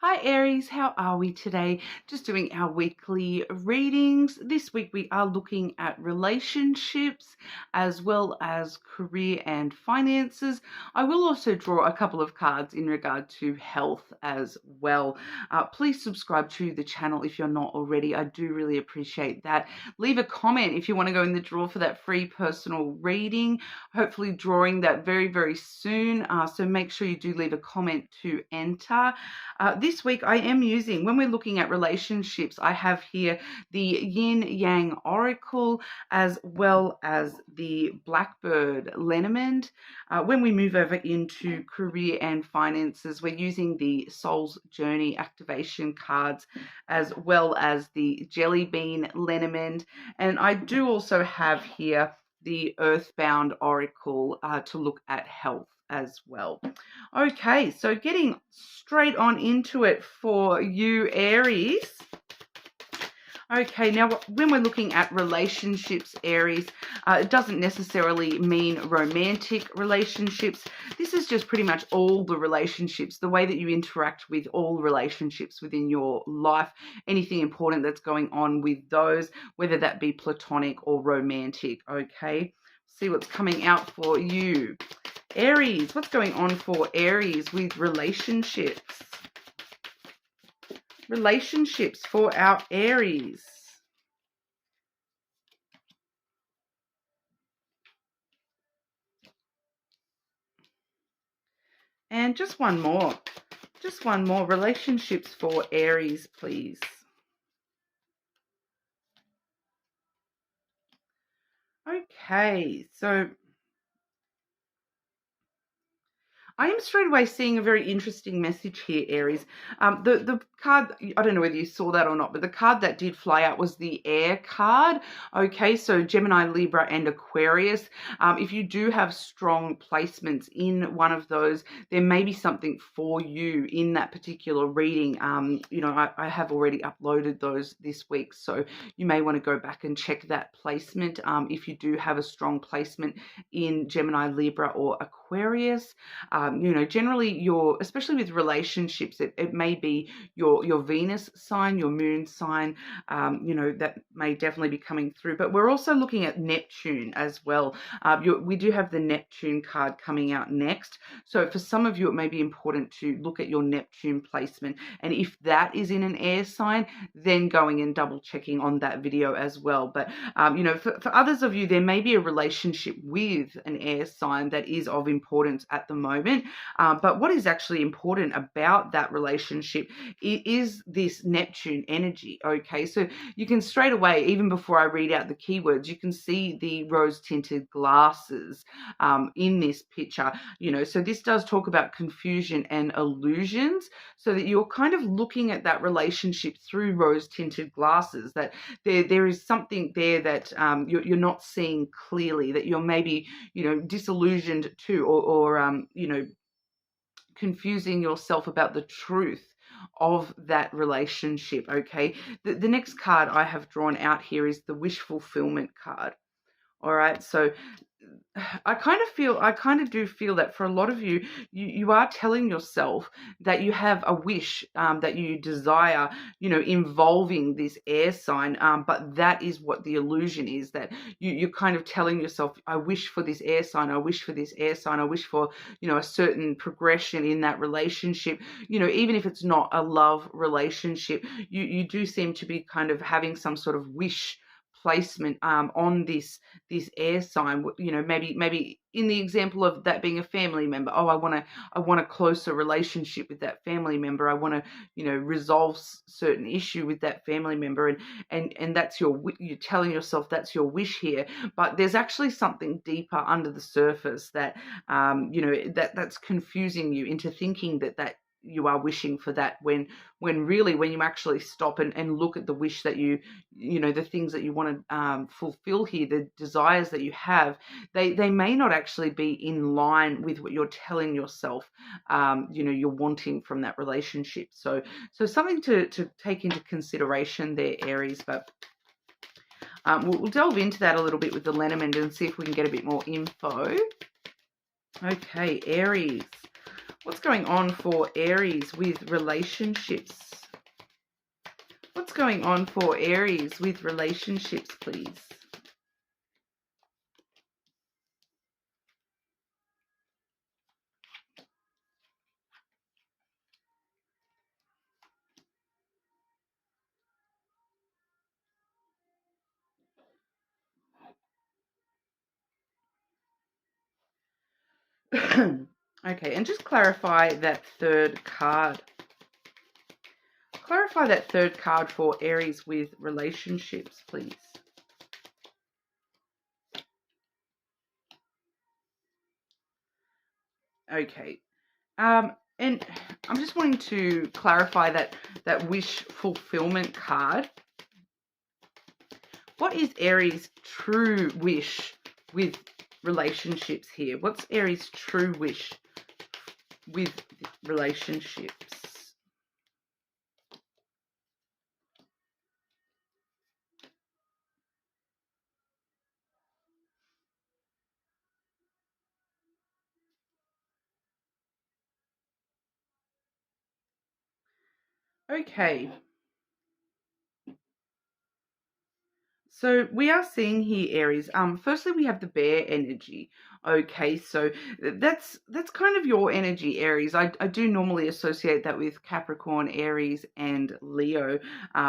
Hi Aries, how are we today? Just doing our weekly readings. This week we are looking at relationships as well as career and finances. I will also draw a couple of cards in regard to health as well. Please subscribe to the channel if you're not already. I do really appreciate that. Leave a comment if you want to go in the draw for that free personal reading. Hopefully drawing that very, very soon. So make sure you do leave a comment to enter. This week I am using, when we're looking at relationships, I have here the Yin Yang Oracle as well as the Blackbird lenormand. When we move over into career and finances, we're using the Soul's Journey activation cards as well as the Jelly Bean lenormand. And I do also have here the Earthbound Oracle to look at health as well. Okay, so getting straight on into it for you, Aries. Okay, now when we're looking at relationships, Aries, it doesn't necessarily mean romantic relationships. This is just pretty much all the relationships, the way that you interact with all relationships within your life, anything important that's going on with those, whether that be platonic or romantic, okay? See what's coming out for you. Aries, what's going on for Aries with relationships? Relationships for our Aries. And just one more. Just one more. Relationships for Aries, please. Okay, so I am straight away seeing a very interesting message here, Aries. The card, I don't know whether you saw that or not, but the card that did fly out was the air card. Okay, so Gemini, Libra, and Aquarius. If you do have strong placements in one of those, there may be something for you in that particular reading. I have already uploaded those this week, so you may want to go back and check that placement if you do have a strong placement in Gemini, Libra, or Aquarius. Generally especially with relationships, it may be your Venus sign, your moon sign, that may definitely be coming through. But we're also looking at Neptune as well. We do have the Neptune card coming out next. So for some of you, it may be important to look at your Neptune placement. And if that is in an air sign, then going and double checking on that video as well. But, for others of you, there may be a relationship with an air sign that is of importance at the moment. But what is actually important about that relationship is this Neptune energy. Okay, so you can straight away, even before I read out the keywords, you can see the rose tinted glasses in this picture. So this does talk about confusion and illusions, so that you're kind of looking at that relationship through rose tinted glasses, that there is something there that you're not seeing clearly, that you're maybe disillusioned to, or confusing yourself about the truth of that relationship. Okay, the next card I have drawn out here is the wish fulfillment card. All right, so I kind of do feel that for a lot of you, you are telling yourself that you have a wish that you desire, involving this air sign. But that is what the illusion is, that you're kind of telling yourself, I wish for this air sign, I wish for this air sign, I wish for, a certain progression in that relationship. Even if it's not a love relationship, you do seem to be kind of having some sort of wish placement on this air sign. Maybe in the example of that being a family member, I want a closer relationship with that family member, I want to resolve certain issue with that family member, and that's you're telling yourself that's your wish here. But there's actually something deeper under the surface that that's confusing you into thinking that you are wishing for that, when really, when you actually stop and look at the wish that the things that you want to fulfill here, the desires that you have, they may not actually be in line with what you're telling yourself you're wanting from that relationship. So something to take into consideration there, Aries. But we'll delve into that a little bit with the lenormand and see if we can get a bit more info. Okay, Aries, What's going on for Aries with relationships? What's going on for Aries with relationships, please? Okay, and just clarify that third card. Clarify that third card for Aries with relationships, please. Okay. And I'm just wanting to clarify that wish fulfillment card. What is Aries' true wish with relationships here? What's Aries' true wish with relationships? Okay. So we are seeing here, Aries. Firstly, we have the bear energy. Okay, so that's kind of your energy, Aries. I do normally associate that with Capricorn, Aries, and Leo.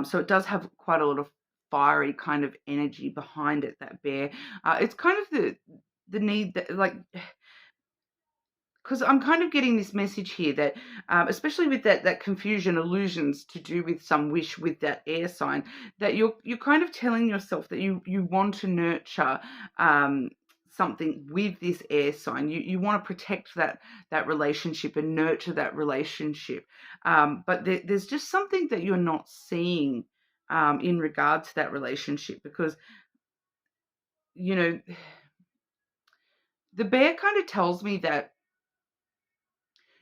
So it does have quite a lot of fiery kind of energy behind it. That bear. It's kind of the need that like because I'm kind of getting this message here that, especially with that confusion, illusions to do with some wish with that air sign, that you're kind of telling yourself that you want to nurture something with this air sign. You want to protect that relationship and nurture that relationship, but there's just something that you're not seeing in regard to that relationship because you know the bear kind of tells me that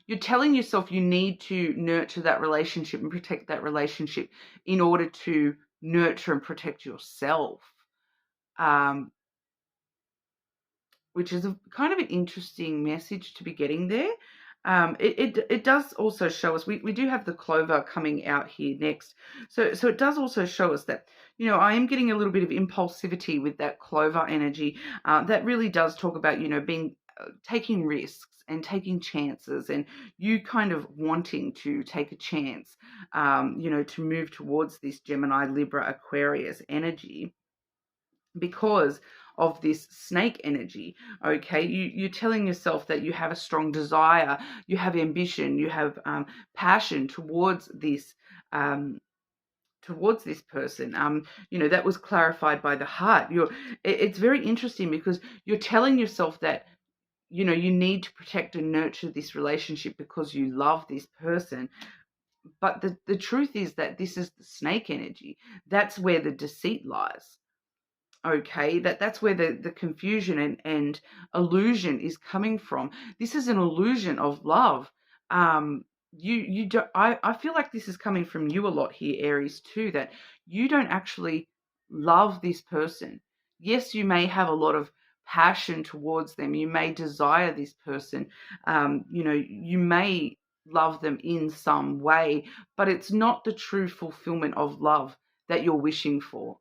you're telling yourself you need to nurture that relationship and protect that relationship in order to nurture and protect yourself, um, which is a kind of an interesting message to be getting there. It does also show us we do have the clover coming out here next, so it does also show us that I am getting a little bit of impulsivity with that clover energy. That really does talk about being taking risks and taking chances, and you kind of wanting to take a chance, to move towards this Gemini, Libra, Aquarius energy because of this snake energy. Okay, you're telling yourself that you have a strong desire, you have ambition, you have passion towards this person. That was clarified by the heart. It's very interesting because you're telling yourself that you need to protect and nurture this relationship because you love this person. But the truth is that this is the snake energy. That's where the deceit lies. Okay, that's where the confusion and illusion is coming from. This is an illusion of love. You don't I feel like this is coming from you a lot here, Aries, too, that you don't actually love this person. Yes, you may have a lot of passion towards them, you may desire this person, you may love them in some way, but it's not the true fulfillment of love that you're wishing for,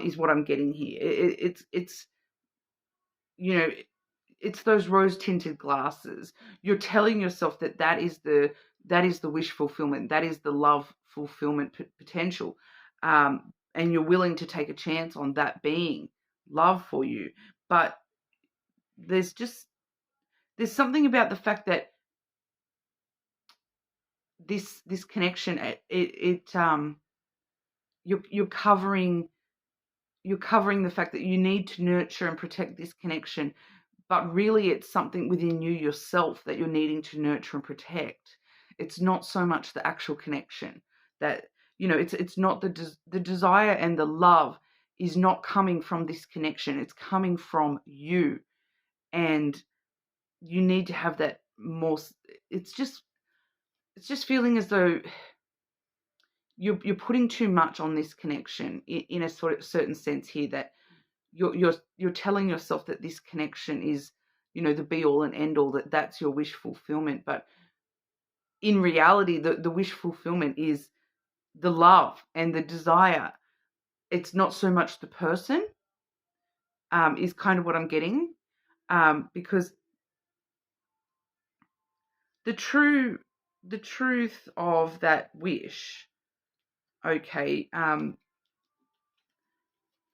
is what I'm getting here. It's you know it's those rose tinted glasses. You're telling yourself that is the wish fulfillment, that is the love fulfillment potential, and you're willing to take a chance on that being love for you. But there's just there's something about the fact that this connection you're covering the fact that you need to nurture and protect this connection, but really it's something within you yourself that you're needing to nurture and protect. It's not so much the actual connection that it's not the desire and the love is not coming from this connection. It's coming from you, and you need to have that more. It's just feeling as though you're putting too much on this connection in a sort of certain sense here, that you're telling yourself that this connection is the be all and end all, that's your wish fulfillment. But in reality, the wish fulfillment is the love and the desire. It's not so much the person, is kind of what I'm getting, because the truth of that wish, okay,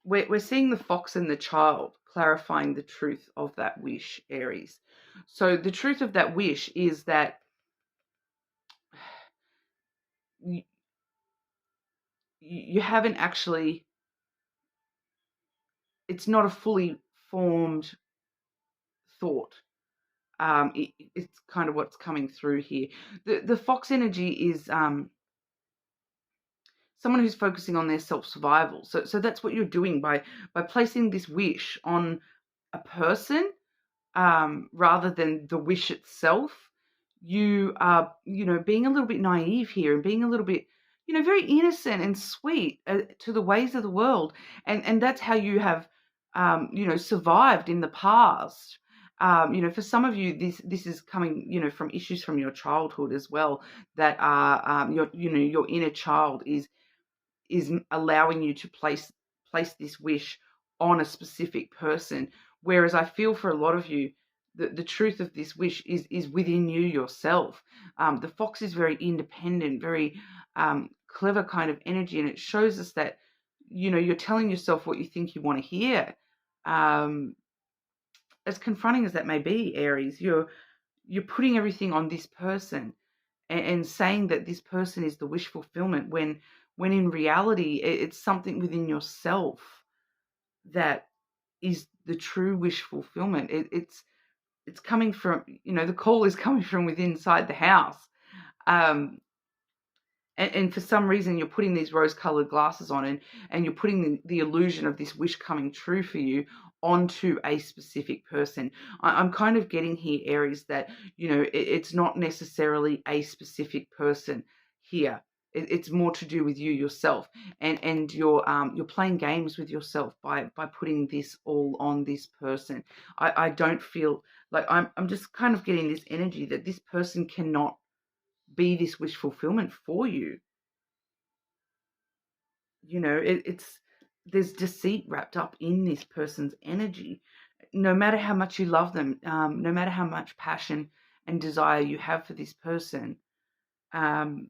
we're seeing the fox and the child clarifying the truth of that wish, Aries. So the truth of that wish is that you, you haven't actually, it's not a fully formed thought. It's kind of what's coming through here. The fox energy is someone who's focusing on their self-survival. So that's what you're doing by placing this wish on a person, rather than the wish itself. You are, being a little bit naive here and being a little bit, very innocent and sweet, to the ways of the world. And that's how you have, survived in the past. For some of you, this is coming, from issues from your childhood as well, that are, your inner child is allowing you to place this wish on a specific person. Whereas I feel for a lot of you, the truth of this wish is within you yourself. The fox is very independent, very clever kind of energy, and it shows us that you're telling yourself what you think you want to hear. As confronting as that may be, Aries, you're putting everything on this person, and saying that this person is the wish fulfillment, when in reality it's something within yourself that is the true wish fulfillment. It's coming from, the call is coming from within inside the house. um and for some reason you're putting these rose-colored glasses on, and you're putting the illusion of this wish coming true for you onto a specific person. I'm kind of getting here, Aries, that it's not necessarily a specific person here. It's more to do with you yourself, and you're playing games with yourself by putting this all on this person. I don't feel like, I'm just kind of getting this energy that this person cannot be this wish fulfillment for you. It's there's deceit wrapped up in this person's energy. No matter how much you love them, no matter how much passion and desire you have for this person, um,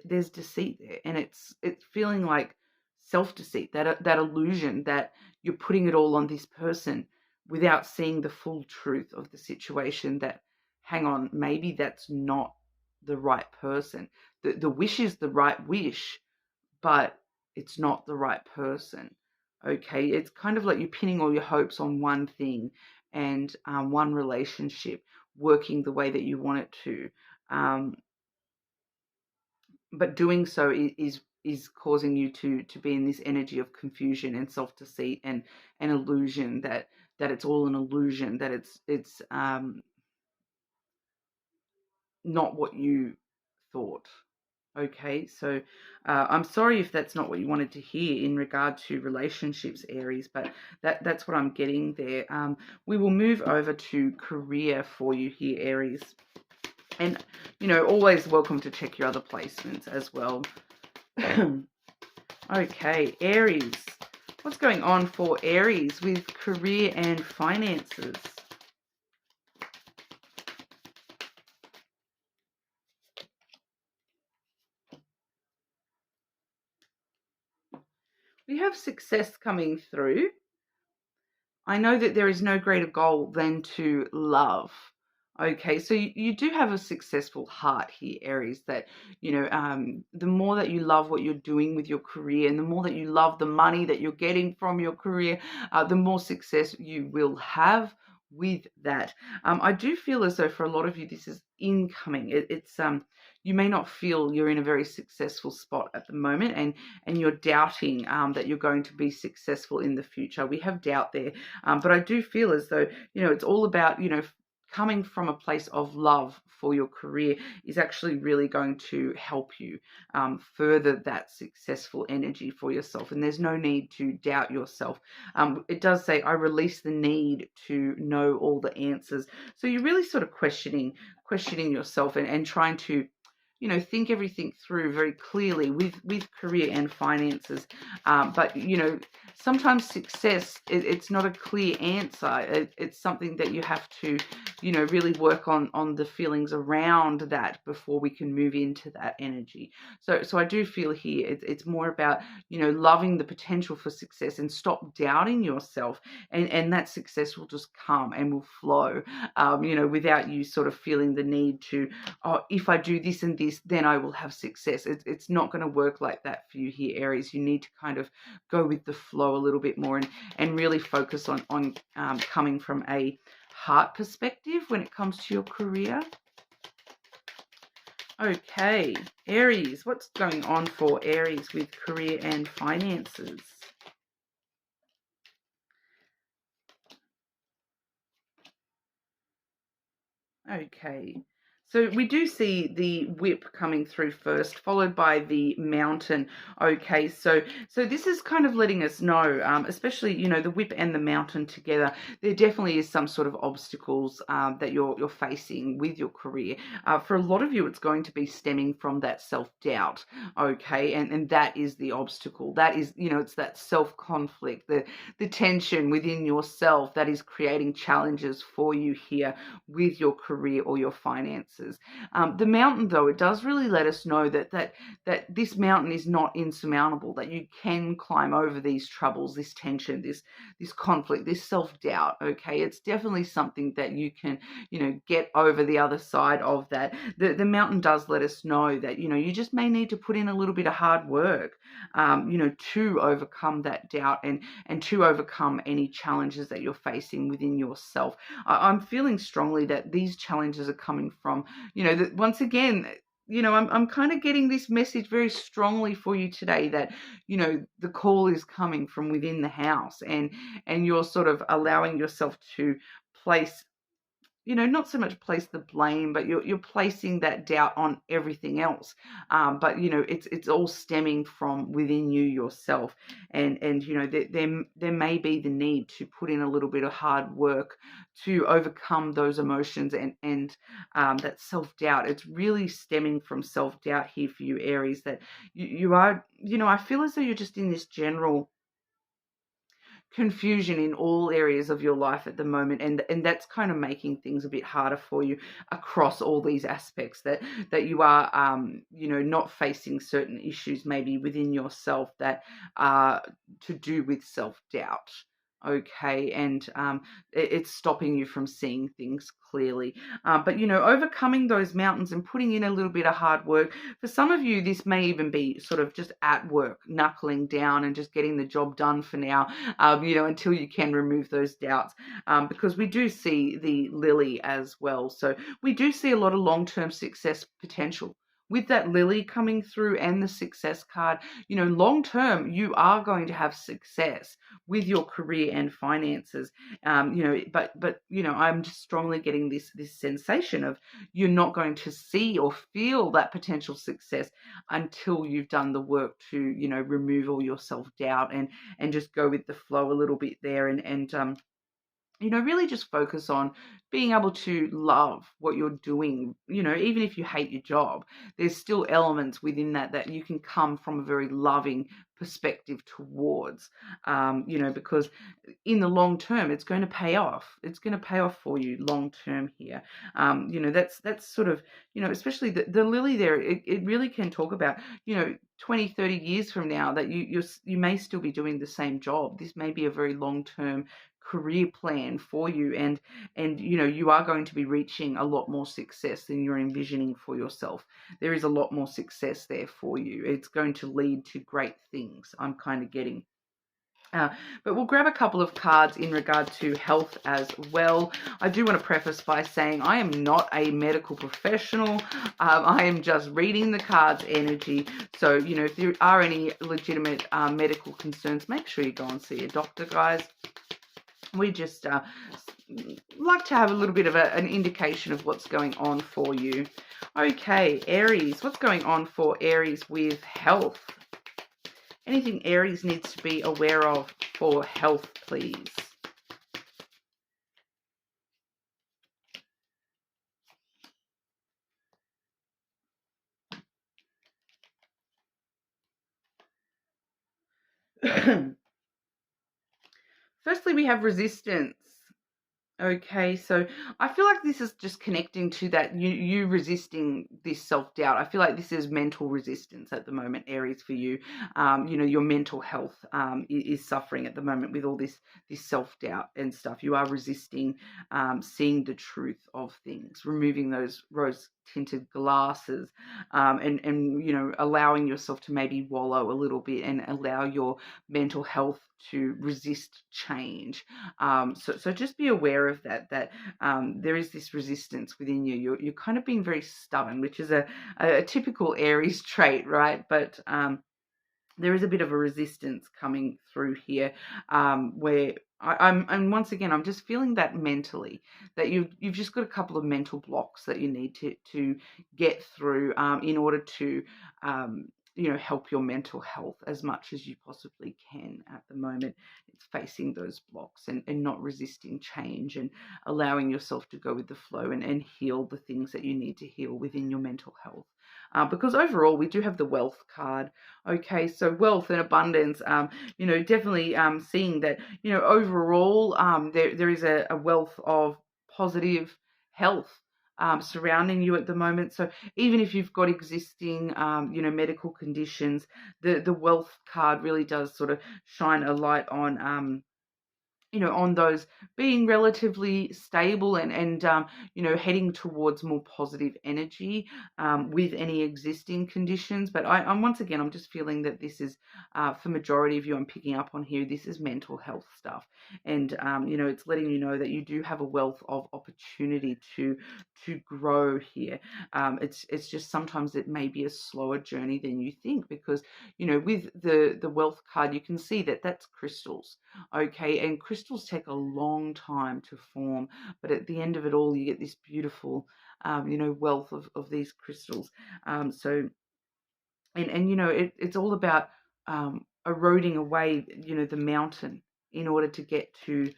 there's deceit there, and it's feeling like self-deceit, that illusion that you're putting it all on this person without seeing the full truth of the situation. That, hang on, maybe that's not the right person. The wish is the right wish, but it's not the right person. Okay, it's kind of like you're pinning all your hopes on one thing, and one relationship working the way that you want it to. Um, but doing so is causing you to be in this energy of confusion and self-deceit, and an illusion that it's all an illusion, that it's not what you thought. Okay, so I'm sorry if that's not what you wanted to hear in regard to relationships, Aries, but that's what I'm getting there. We will move over to career for you here, Aries. And, always welcome to check your other placements as well. Okay, Aries. What's going on for Aries with career and finances? We have success coming through. I know that there is no greater goal than to love. Okay, so you do have a successful heart here, Aries, that, the more that you love what you're doing with your career, and the more that you love the money that you're getting from your career, the more success you will have with that. I do feel as though for a lot of you, this is incoming. It's you may not feel you're in a very successful spot at the moment, and you're doubting that you're going to be successful in the future. We have doubt there, but I do feel as though, it's all about, coming from a place of love for your career is actually really going to help you further that successful energy for yourself. And there's no need to doubt yourself. It does say, I release the need to know all the answers. So you're really sort of questioning questioning yourself and trying to, think everything through very clearly with career and finances. But, sometimes success, it's not a clear answer. It's something that you have to, really work on the feelings around that before we can move into that energy. So I do feel here it's more about, loving the potential for success and stop doubting yourself, and that success will just come and will flow, without you sort of feeling the need to, oh, if I do this and this, then I will have success. It's not going to work like that for you here, Aries. You need to kind of go with the flow a little bit more and really focus on coming from a heart perspective when it comes to your career. Okay, Aries, what's going on for Aries with career and finances? Okay. So we do see the whip coming through first, followed by the mountain. Okay, so this is kind of letting us know, especially the whip and the mountain together. There definitely is some sort of obstacles that you're facing with your career. For a lot of you, it's going to be stemming from that self-doubt. Okay, and that is the obstacle. That is, it's that self-conflict, the tension within yourself that is creating challenges for you here with your career or your finances. The mountain, though, it does really let us know that this mountain is not insurmountable, that you can climb over these troubles, this tension, this conflict, this self-doubt. Okay, it's definitely something that you can, get over the other side of that. The mountain does let us know that, you just may need to put in a little bit of hard work, to overcome that doubt and to overcome any challenges that you're facing within yourself. I'm feeling strongly that these challenges are coming from, that once again, I'm kind of getting this message very strongly for you today that, the call is coming from within the house, and you're sort of allowing yourself to place, not so much place the blame, but you're placing that doubt on everything else. But it's all stemming from within you yourself, and there may be the need to put in a little bit of hard work to overcome those emotions and that self doubt. It's really stemming from self doubt here for you, Aries. That you are, I feel as though you're just in this general confusion in all areas of your life at the moment, and that's kind of making things a bit harder for you across all these aspects, that you are not facing certain issues maybe within yourself that are to do with self-doubt. Okay, and it's stopping you from seeing things clearly, but overcoming those mountains and putting in a little bit of hard work. For some of you, this may even be sort of just at work, knuckling down and just getting the job done for now, until you can remove those doubts, because we do see the lily as well. So we do see a lot of long-term success potential with that lily coming through and the success card. Long term, you are going to have success with your career and finances. But I'm just strongly getting this sensation of you're not going to see or feel that potential success until you've done the work to, remove all your self-doubt and just go with the flow a little bit there, and really just focus on being able to love what you're doing. Even if you hate your job, there's still elements within that you can come from a very loving perspective towards, because in the long term, it's going to pay off. It's going to pay off for you long term here. That's sort of, especially the lily there, it really can talk about, 20, 30 years from now that you may still be doing the same job. This may be a very long term career plan for you, and you are going to be reaching a lot more success than you're envisioning for yourself. There is a lot more success there for you. It's going to lead to great things, I'm kind of getting. But we'll grab a couple of cards in regard to health as well. I do want to preface by saying I am not a medical professional. I am just reading the cards' energy. So, if there are any legitimate medical concerns, make sure you go and see a doctor, guys. We just like to have a little bit of an indication of what's going on for you. Okay, Aries, what's going on for Aries with health? Anything Aries needs to be aware of for health, please? Firstly, we have resistance. Okay, so I feel like this is just connecting to that you resisting this self-doubt. I feel like this is mental resistance at the moment, Aries, for you. Your mental health is suffering at the moment with all this self-doubt and stuff. You are resisting seeing the truth of things, removing those rose-tinted glasses, and allowing yourself to maybe wallow a little bit and allow your mental health to resist change. So just be aware of that there is this resistance within you. You're kind of being very stubborn, which is a typical Aries trait, right? But there is a bit of a resistance coming through here, where and once again, I'm just feeling that mentally, that you've just got a couple of mental blocks that you need to get through, in order to help your mental health as much as you possibly can at the moment. It's facing those blocks and not resisting change and allowing yourself to go with the flow and heal the things that you need to heal within your mental health. Because overall, we do have the wealth card. Okay, so wealth and abundance, definitely seeing that, overall, there is a wealth of positive health surrounding you at the moment. So even if you've got existing, medical conditions, the wealth card really does sort of shine a light on those being relatively stable and heading towards more positive energy with any existing conditions. But I'm once again, I'm just feeling that this is, for majority of you, I'm picking up on here, this is mental health stuff. And, it's letting you know that you do have a wealth of opportunity to grow here. It's just sometimes it may be a slower journey than you think, because, with the wealth card, you can see that that's crystals. Okay, and crystals take a long time to form, but at the end of it all, you get this beautiful, wealth of these crystals. So it's all about eroding away the mountain in order to get to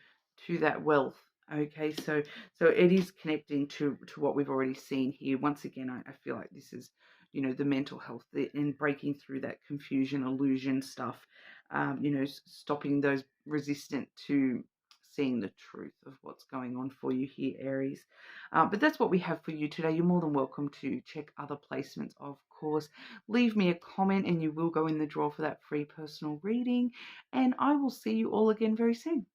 that wealth. Okay, so it is connecting to what we've already seen here. Once again, I feel like this is the mental health and breaking through that confusion, illusion stuff. Stopping those resistant to seeing the truth of what's going on for you here, Aries. But that's what we have for you today. You're more than welcome to check other placements, of course. Leave me a comment and you will go in the draw for that free personal reading. And I will see you all again very soon.